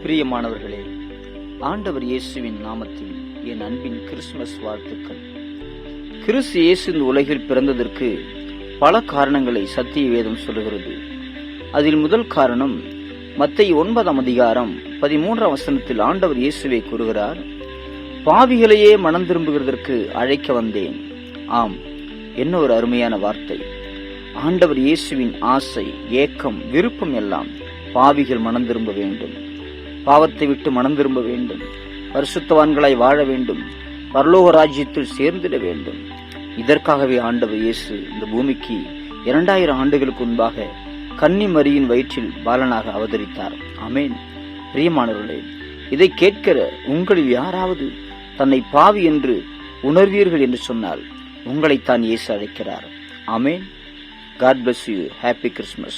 பிரியமானவர்களே, ஆண்டவர் இயேசுவின் நாமத்தில் என் அன்பின் கிறிஸ்துமஸ் வாழ்த்துக்கள். கிறிஸ்து இயேசு இந்த உலகில் பிறந்ததற்கு பல காரணங்களை சத்திய வேதம் சொல்லுகிறது. அதில் முதல் காரணம் மத்தேயு 9:13 ஆண்டவர் இயேசுவை கூறுகிறார், பாவிகளையே மனம் திரும்புகிறதற்கு அழைக்க வந்தேன். ஆம், என்ன ஒரு அருமையான வார்த்தை! ஆண்டவர் இயேசுவின் ஆசை, ஏக்கம், விருப்பம் எல்லாம் பாவிகள் மனம் திரும்ப வேண்டும், பாவத்தை விட்டு மனம் திரும்ப வேண்டும், பரிசுத்தவான்களாய் வாழ வேண்டும், பரலோக ராஜ்யத்தில் சேர்ந்திட வேண்டும். இதற்காகவே ஆண்டவர் இயேசு இந்த பூமிக்கு 2000 ஆண்டுகளுக்கு முன்பாக கன்னி மரியின் வயிற்றில் பாலனாக அவதரித்தார். ஆமேன். பிரியமானவர்களே, இதை கேட்கிற உங்களில் யாராவது தன்னை பாவி என்று உணர்வீர்கள் என்று சொன்னால் உங்களைத்தான் இயேசு அழைக்கிறார். ஆமேன். God bless you. Happy Christmas.